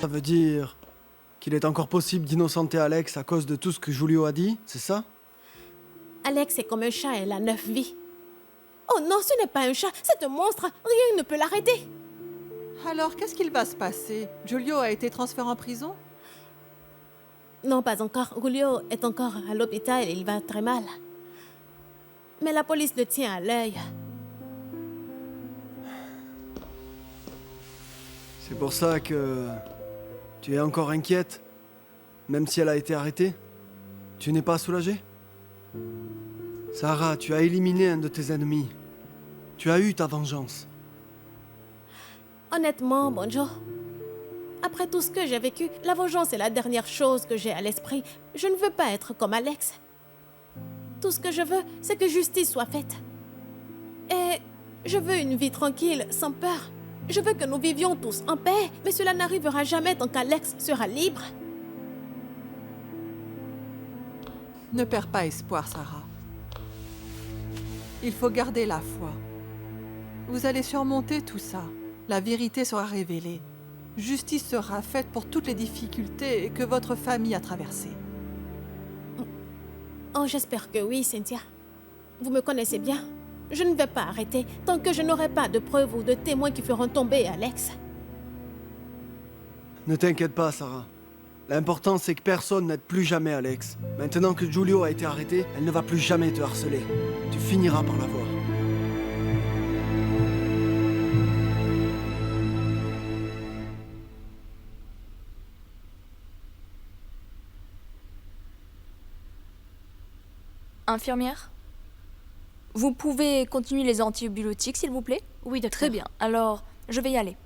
Ça veut dire qu'il est encore possible d'innocenter Alex à cause de tout ce que Julio a dit, c'est ça? Alex est comme un chat, elle a 9 vies. Oh non, ce n'est pas un chat, c'est un monstre. Rien ne peut l'arrêter. Alors, qu'est-ce qu'il va se passer? Julio a été transféré en prison? Non, pas encore. Julio est encore à l'hôpital et il va très mal. Mais la police le tient à l'œil. C'est pour ça que tu es encore inquiète, même si elle a été arrêtée? Tu n'es pas soulagée? Sarah, tu as éliminé un de tes ennemis. Tu as eu ta vengeance. Honnêtement, Bonjo, après tout ce que j'ai vécu, la vengeance est la dernière chose que j'ai à l'esprit. Je ne veux pas être comme Alex. Tout ce que je veux, c'est que justice soit faite. Et je veux une vie tranquille, sans peur. Je veux que nous vivions tous en paix, mais cela n'arrivera jamais tant qu'Alex sera libre. Ne perds pas espoir, Sarah. Il faut garder la foi. Vous allez surmonter tout ça. La vérité sera révélée. Justice sera faite pour toutes les difficultés que votre famille a traversées. Oh, j'espère que oui, Cynthia. Vous me connaissez bien. Je ne vais pas arrêter tant que je n'aurai pas de preuves ou de témoins qui feront tomber Alex. Ne t'inquiète pas, Sarah. L'important, c'est que personne n'aide plus jamais Alex. Maintenant que Julio a été arrêté, elle ne va plus jamais te harceler. Tu finiras par la voir. Infirmière? Vous pouvez continuer les antibiotiques, s'il vous plaît? Oui, docteur. Très bien. Alors, je vais y aller.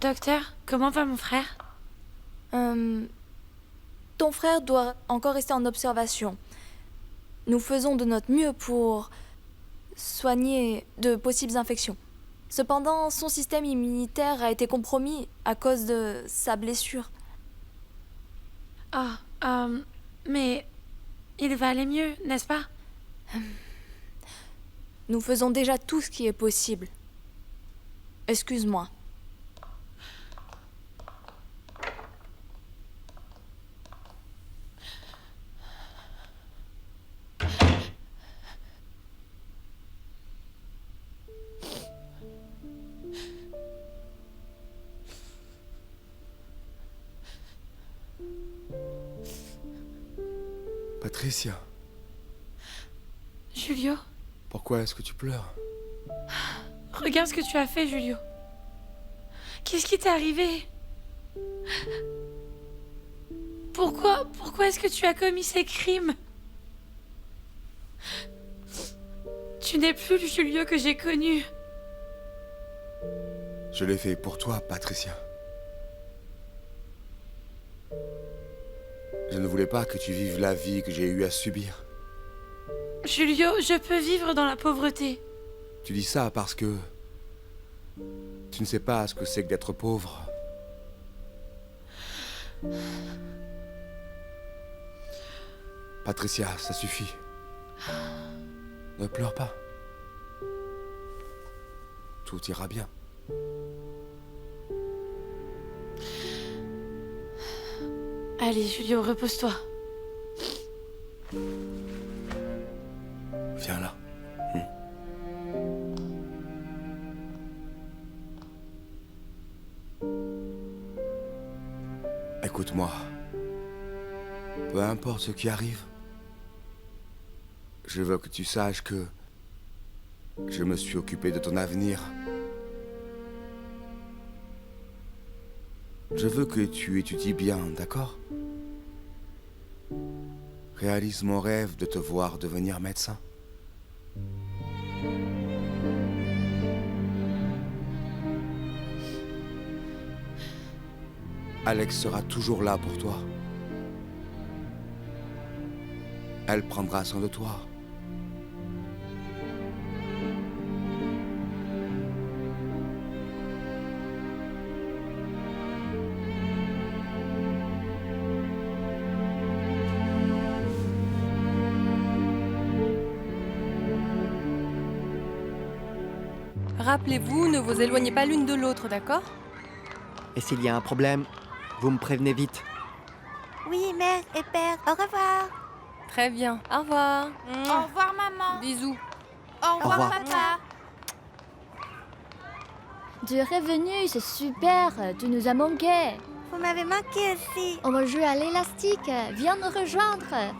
Docteur, comment va mon frère? Ton frère doit encore rester en observation. Nous faisons de notre mieux pour soigner de possibles infections. Cependant, son système immunitaire a été compromis à cause de sa blessure. Mais il va aller mieux, n'est-ce pas? Nous faisons déjà tout ce qui est possible. Excuse-moi. Patricia, Julio, pourquoi est-ce que tu pleures? regarde ce que tu as fait, Julio. Qu'est-ce qui t'est arrivé? Pourquoi est-ce que tu as commis ces crimes? Tu n'es plus le Julio que j'ai connu. Je l'ai fait pour toi, Patricia. Je ne voulais pas que tu vives la vie que j'ai eu à subir. Julio, je peux vivre dans la pauvreté. Tu dis ça parce que tu ne sais pas ce que c'est que d'être pauvre. Patricia, ça suffit. Ne pleure pas. Tout ira bien. Allez, Julio, repose-toi. Viens là. Écoute-moi. Peu importe ce qui arrive, je veux que tu saches que je me suis occupé de ton avenir. Je veux que tu étudies bien, d'accord? Réalise mon rêve de te voir devenir médecin. Alex sera toujours là pour toi. Elle prendra soin de toi. Rappelez-vous, ne vous éloignez pas l'une de l'autre, d'accord? Et s'il y a un problème, vous me prévenez vite. Oui, mère et père, au revoir. Très bien. Au revoir. Au revoir, maman. Bisous. Au revoir, revoir. papa. Tu es revenu, c'est super, tu nous as manqué. Vous m'avez manqué aussi. On va jouer à l'élastique, viens nous rejoindre.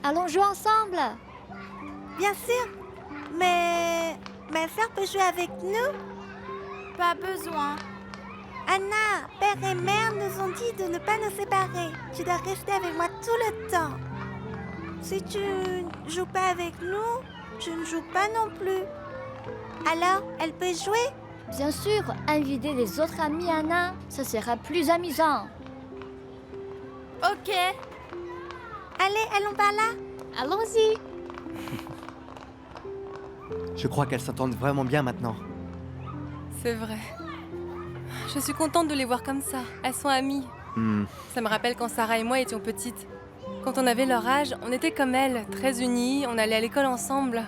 Allons jouer ensemble. Bien sûr. Mais ma sœur peut jouer avec nous? Pas besoin. Anna, père et mère nous ont dit de ne pas nous séparer. Tu dois rester avec moi tout le temps. Si tu ne joues pas avec nous, je ne joue pas non plus. Alors, elle peut jouer? Bien sûr, inviter les autres amis Anna, ça sera plus amusant. Ok. Allez, allons par là. Allons-y. Je crois qu'elles s'entendent vraiment bien maintenant. C'est vrai. Je suis contente de les voir comme ça. Elles sont amies. Ça me rappelle quand Sarah et moi étions petites. Quand on avait leur âge, on était comme elles, très unies, on allait à l'école ensemble.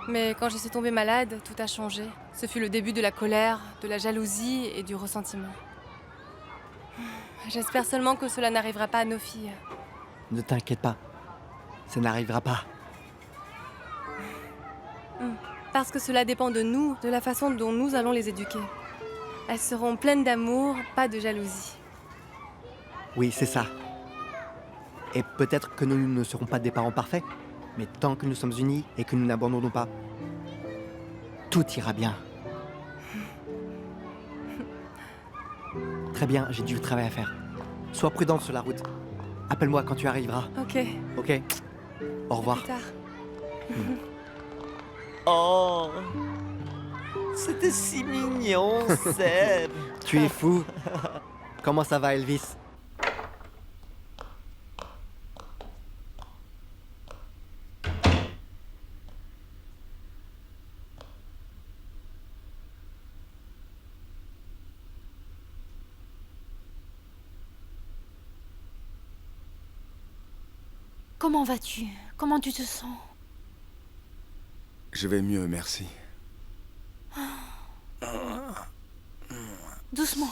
Mais quand je suis tombée malade, tout a changé. Ce fut le début de la colère, de la jalousie et du ressentiment. J'espère seulement que cela n'arrivera pas à nos filles. Ne t'inquiète pas. Ça n'arrivera pas. Parce que cela dépend de nous, de la façon dont nous allons les éduquer. Elles seront pleines d'amour, pas de jalousie. Oui, c'est ça. Et peut-être que nous ne serons pas des parents parfaits, mais tant que nous sommes unis et que nous n'abandonnons pas, tout ira bien. Très bien, j'ai du travail à faire. Sois prudente sur la route. Appelle-moi quand tu arriveras. Ok, Ok? Au revoir. plus tard. Oh, c'était si mignon, Seb. Tu es fou. Comment ça va, Elvis? Comment vas-tu? Comment tu te sens? Je vais mieux, merci. Doucement.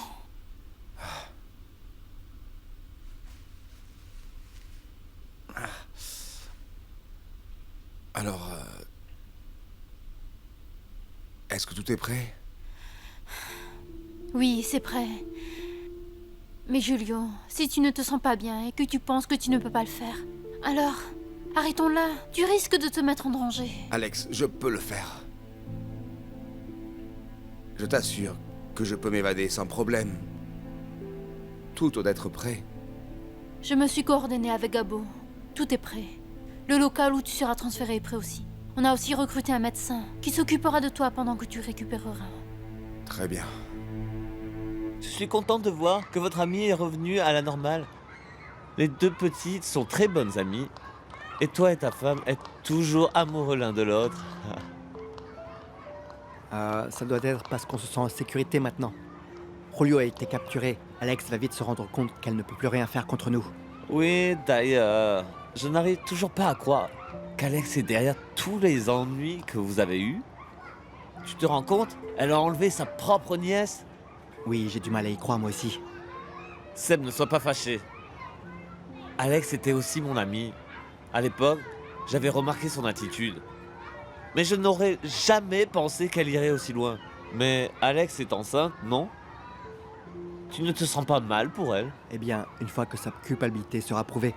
Alors, est-ce que tout est prêt? Oui, c'est prêt. Mais Julio, si tu ne te sens pas bien et que tu penses que tu ne peux pas le faire, alors arrêtons là. Tu risques de te mettre en danger. Alex, je peux le faire. Je t'assure que je peux m'évader sans problème. Tout doit être prêt. Je me suis coordonnée avec Gabo. Tout est prêt. Le local où tu seras transféré est prêt aussi. On a aussi recruté un médecin qui s'occupera de toi pendant que tu récupéreras. Très bien. Je suis content de voir que votre amie est revenue à la normale. Les deux petites sont très bonnes amies. Et toi et ta femme êtes toujours amoureux l'un de l'autre. Ça doit être parce qu'on se sent en sécurité maintenant. Julio a été capturé. Alex va vite se rendre compte qu'elle ne peut plus rien faire contre nous. Oui, d'ailleurs, je n'arrive toujours pas à croire qu'Alex est derrière tous les ennuis que vous avez eus. Tu te rends compte? Elle a enlevé sa propre nièce. Oui, j'ai du mal à y croire moi aussi. Seb, ne sois pas fâché. Alex était aussi mon ami. À l'époque, j'avais remarqué son attitude. Mais je n'aurais jamais pensé qu'elle irait aussi loin. Mais Alex est enceinte, non? Tu ne te sens pas mal pour elle? Eh bien, une fois que sa culpabilité sera prouvée,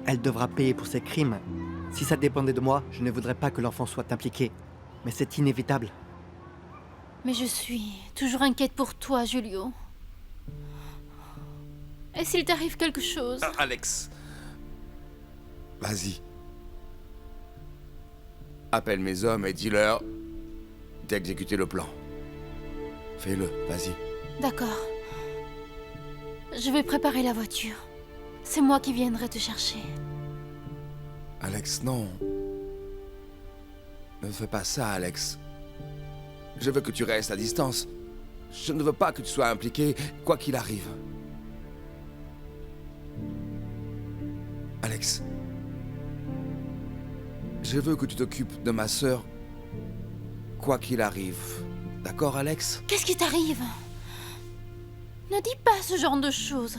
elle devra payer pour ses crimes. Si ça dépendait de moi, je ne voudrais pas que l'enfant soit impliqué. Mais c'est inévitable. Mais je suis toujours inquiète pour toi, Julio. Et s'il t'arrive quelque chose? Alex. Vas-y. Appelle mes hommes et dis-leur d'exécuter le plan. Fais-le, vas-y. D'accord. Je vais préparer la voiture. C'est moi qui viendrai te chercher. Alex, non. Ne fais pas ça, Alex. Je veux que tu restes à distance. Je ne veux pas que tu sois impliqué, quoi qu'il arrive. Alex. Je veux que tu t'occupes de ma sœur, quoi qu'il arrive. D'accord, Alex? Qu'est-ce qui t'arrive? Ne dis pas ce genre de choses.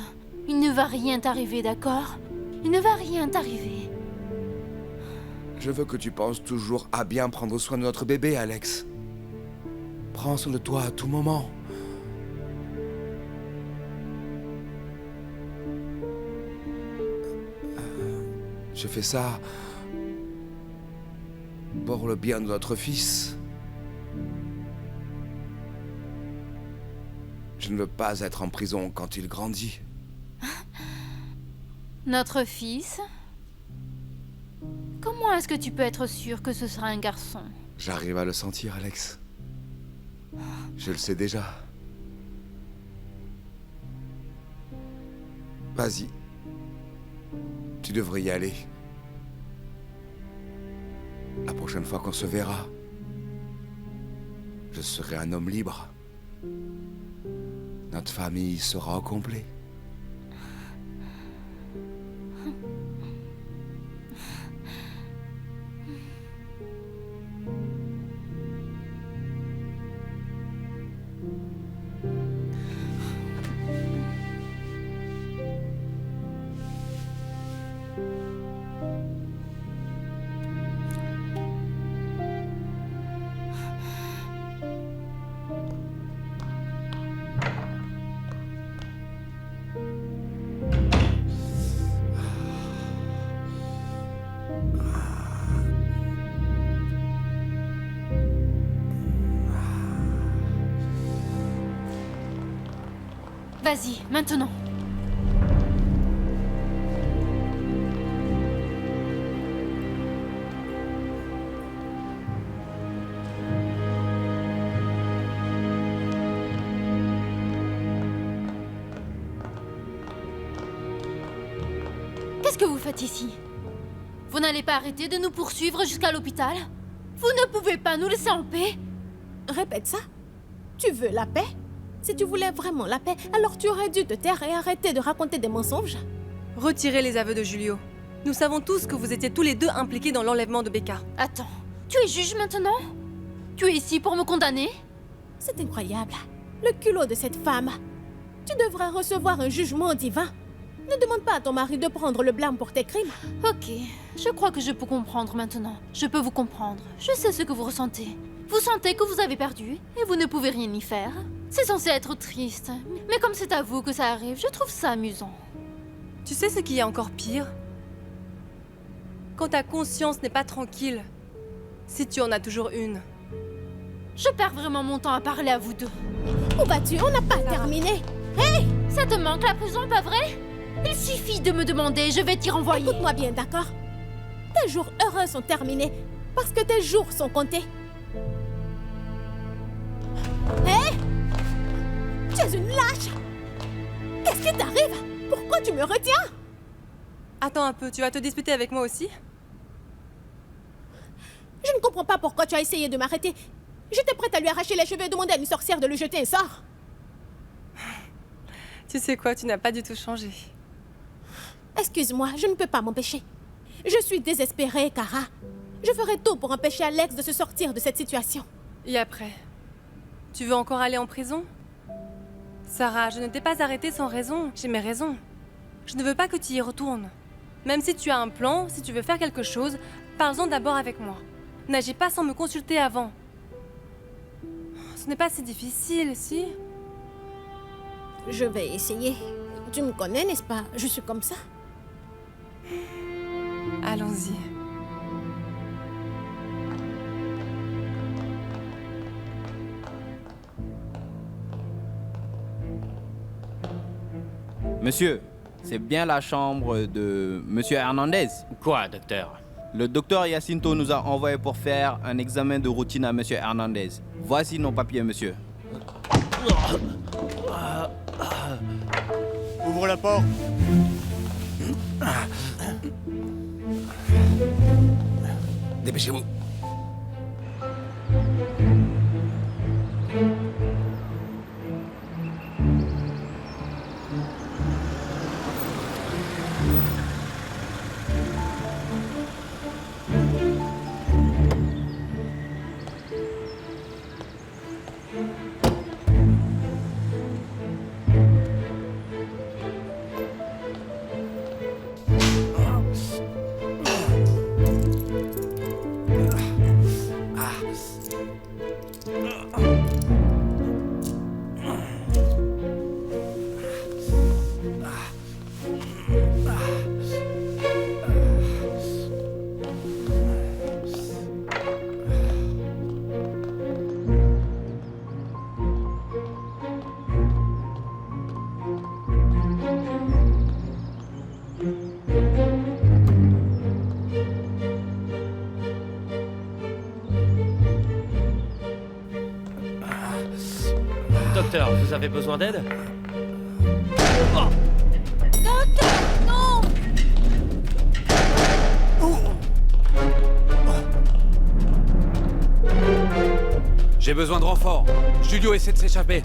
Il ne va rien t'arriver, d'accord? Il ne va rien t'arriver. Je veux que tu penses toujours à bien prendre soin de notre bébé, Alex. Prends soin de toi à tout moment. Je fais ça pour le bien de notre fils. Je ne veux pas être en prison quand il grandit. Notre fils? Comment est-ce que tu peux être sûr que ce sera un garçon? J'arrive à le sentir, Alex. Je le sais déjà. Vas-y. Tu devrais y aller. La prochaine fois qu'on se verra, je serai un homme libre. Notre famille sera au complet. Vas-y, maintenant. Qu'est-ce que vous faites ici? Vous n'allez pas arrêter de nous poursuivre jusqu'à l'hôpital? Vous ne pouvez pas nous laisser en paix? Répète ça. Tu veux la paix? Si tu voulais vraiment la paix, alors tu aurais dû te taire et arrêter de raconter des mensonges. Retirez les aveux de Julio. Nous savons tous que vous étiez tous les deux impliqués dans l'enlèvement de Becca. Attends, tu es juge maintenant? Tu es ici pour me condamner? C'est incroyable. Le culot de cette femme. Tu devrais recevoir un jugement divin. Ne demande pas à ton mari de prendre le blâme pour tes crimes. Ok, je crois que je peux comprendre maintenant. Je peux vous comprendre. Je sais ce que vous ressentez. Vous sentez que vous avez perdu et vous ne pouvez rien y faire. C'est censé être triste, mais comme c'est à vous que ça arrive, je trouve ça amusant. Tu sais ce qui est encore pire? Quand ta conscience n'est pas tranquille. Si tu en as toujours une. Je perds vraiment mon temps à parler à vous deux. Où vas-tu? On n'a pas terminé. Hé! Ça te manque la prison, pas vrai? Il suffit de me demander, je vais t'y renvoyer. Écoute-moi bien, d'accord? Tes jours heureux sont terminés parce que tes jours sont comptés. Hé! Tu es une lâche! Qu'est-ce qui t'arrive? Pourquoi tu me retiens? Attends un peu, tu vas te disputer avec moi aussi? Je ne comprends pas pourquoi tu as essayé de m'arrêter. J'étais prête à lui arracher les cheveux et demander à une sorcière de lui jeter un sort. Tu sais quoi, tu n'as pas du tout changé. Excuse-moi, je ne peux pas m'empêcher. Je suis désespérée, Kara. Je ferai tout pour empêcher Alex de se sortir de cette situation. Et après? Tu veux encore aller en prison? Sarah, je ne t'ai pas arrêtée sans raison. J'ai mes raisons. Je ne veux pas que tu y retournes. Même si tu as un plan, si tu veux faire quelque chose, parle-en d'abord avec moi. N'agis pas sans me consulter avant. Ce n'est pas si difficile, si? Je vais essayer. Tu me connais, n'est-ce pas? Je suis comme ça. Allons-y. Monsieur, c'est bien la chambre de Monsieur Hernandez? Quoi, docteur? Le docteur Jacinto nous a envoyé pour faire un examen de routine à Monsieur Hernandez. Voici nos papiers, monsieur. Ouvre la porte. Dépêchez-vous. Docteur, vous avez besoin d'aide? Docteur, non! J'ai besoin de renfort. Julio essaie de s'échapper.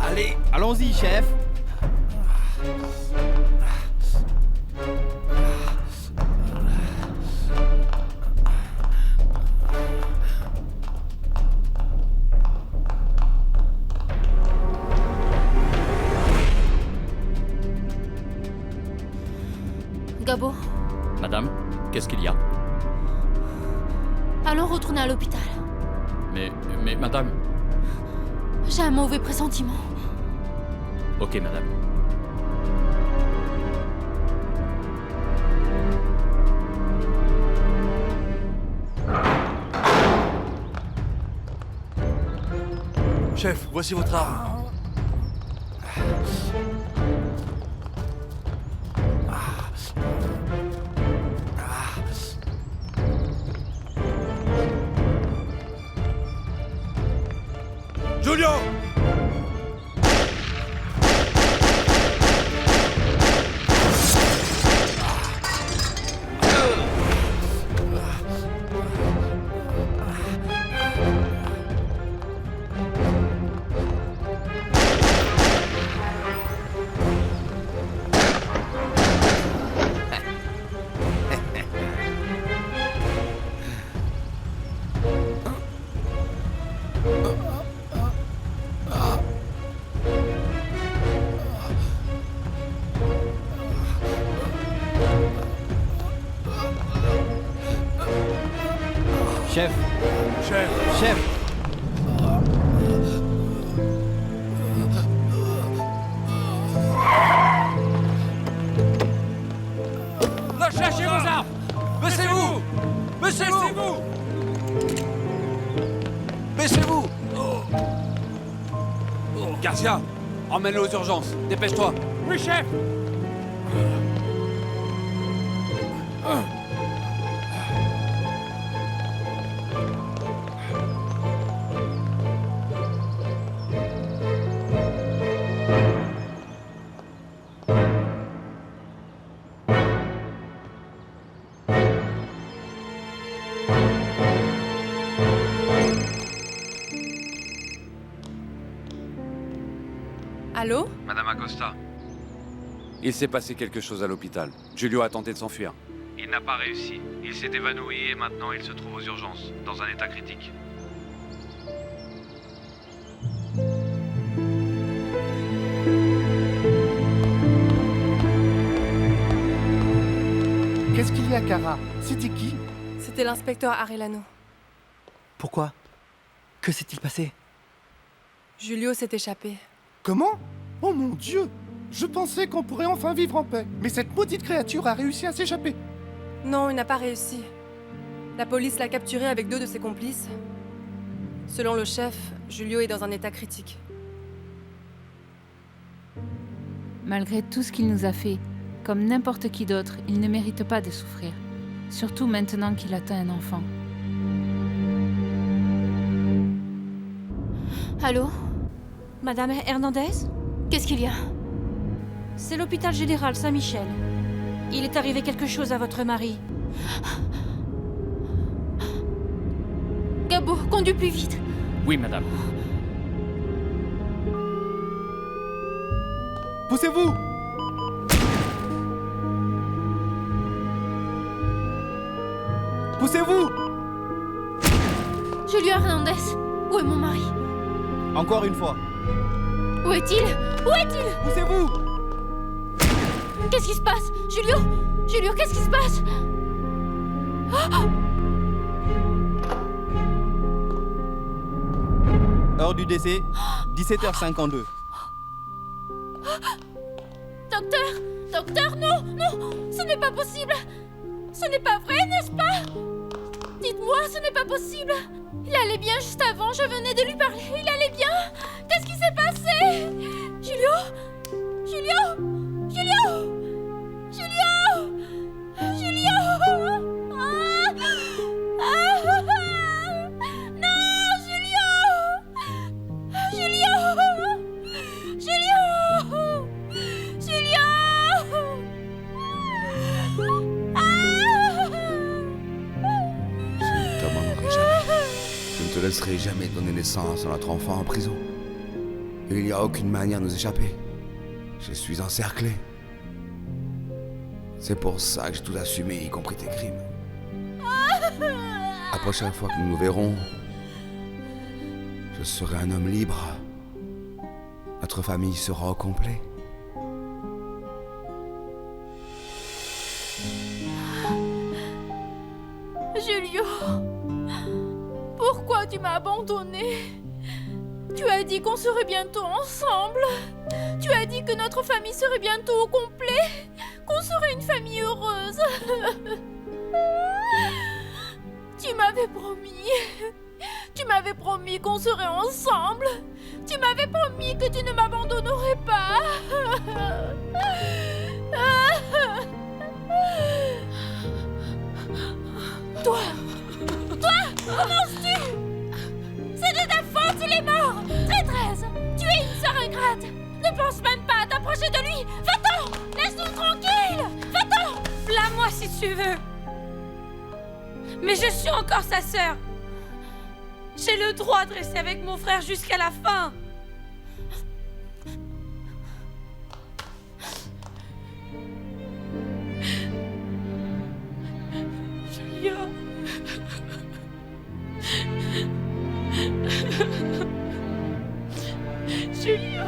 Allez, allons-y, chef. Gabo, Madame, qu'est-ce qu'il y a? allons retourner à l'hôpital. Mais madame... J'ai un mauvais pressentiment. Ok, madame. Chef, voici votre arme. Julio! Chef. Chef. Chef. Lâchez vos armes! Baissez-vous! Baissez-vous! Baissez-vous! Garcia, emmène-le aux urgences. Dépêche-toi. Oui, chef! Allô? Madame Acosta. Il s'est passé quelque chose à l'hôpital. Julio a tenté de s'enfuir. Il n'a pas réussi. Il s'est évanoui et maintenant il se trouve aux urgences, dans un état critique. Qu'est-ce qu'il y a, Kara? C'était qui? C'était l'inspecteur Arellano. Pourquoi? Que s'est-il passé? Julio s'est échappé. Comment? Oh mon Dieu! Je pensais qu'on pourrait enfin vivre en paix. Mais cette maudite créature a réussi à s'échapper. Non, il n'a pas réussi. La police l'a capturé avec 2 de ses complices. Selon le chef, Julio est dans un état critique. Malgré tout ce qu'il nous a fait, comme n'importe qui d'autre, il ne mérite pas de souffrir. Surtout maintenant qu'il atteint un enfant. Allô? Madame Hernandez? Qu'est-ce qu'il y a? C'est l'hôpital général Saint-Michel. Il est arrivé quelque chose à votre mari. Gabo, conduis plus vite. Oui, madame. Poussez-vous! Poussez-vous! Julio Hernandez, Où est mon mari? Encore une fois. Où est-il? Où est-il? Poussez-vous! Qu'est-ce qui se passe? Julio? Julio, qu'est-ce qui se passe? Heure du décès, 17h52. Docteur! Docteur, non! Non! Ce n'est pas possible! Ce n'est pas vrai, n'est-ce pas? Dites-moi, ce n'est pas possible! Il allait bien juste avant, je venais de lui parler, il allait bien! Qu'est-ce qui s'est passé? Julio? Julio? Julio? Julio? Julio? Ah! Ah! Non, Julio! Julio! Julio! Julio! Je ne t'abandonnerai jamais. Je ne te laisserai jamais donner naissance à notre enfant en prison. Il n'y a aucune manière de nous échapper. Je suis encerclé. C'est pour ça que j'ai tout assumé, y compris tes crimes. La prochaine fois que nous nous verrons, je serai un homme libre. Notre famille sera au complet. Julio, pourquoi tu m'as abandonné? Tu as dit qu'on serait bientôt ensemble. Tu as dit que notre famille serait bientôt au complet, qu'on serait une famille heureuse. Tu m'avais promis qu'on serait ensemble. Tu m'avais promis que tu ne m'abandonnerais pas. Toi, commences-tu? C'est de ta faute, il est mort! Traîtresse! Tu es une sœur ingrate! Ne pense même pas à t'approcher de lui! Va-t'en! Laisse-nous tranquille! Va-t'en! Blâme-moi si tu veux. Mais je suis encore sa sœur. J'ai le droit de rester avec mon frère jusqu'à la fin. Julio. Julio.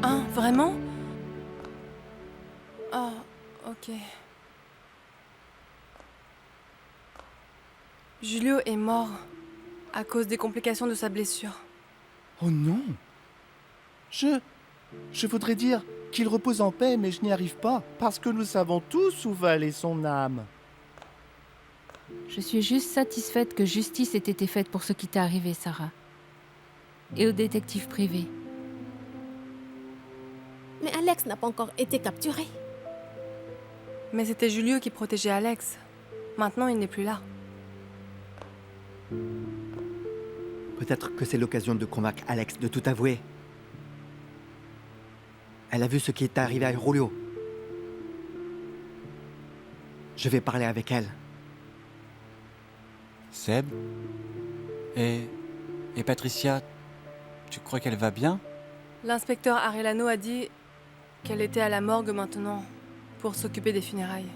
Hein, vraiment? Oh, ok. Julio est mort à cause des complications de sa blessure. Oh non! Je voudrais dire qu'il repose en paix, mais je n'y arrive pas, parce que nous savons tous où va aller son âme. Je suis juste satisfaite que justice ait été faite pour ce qui t'est arrivé, Sarah. Et au détective privé. Mais Alex n'a pas encore été capturé. Mais c'était Julio qui protégeait Alex. Maintenant, il n'est plus là. Peut-être que c'est l'occasion de convaincre Alex de tout avouer. Elle a vu ce qui est arrivé à Julio. Je vais parler avec elle. Seb? Et Patricia, tu crois qu'elle va bien? L'inspecteur Arellano a dit qu'elle était à la morgue maintenant pour s'occuper des funérailles.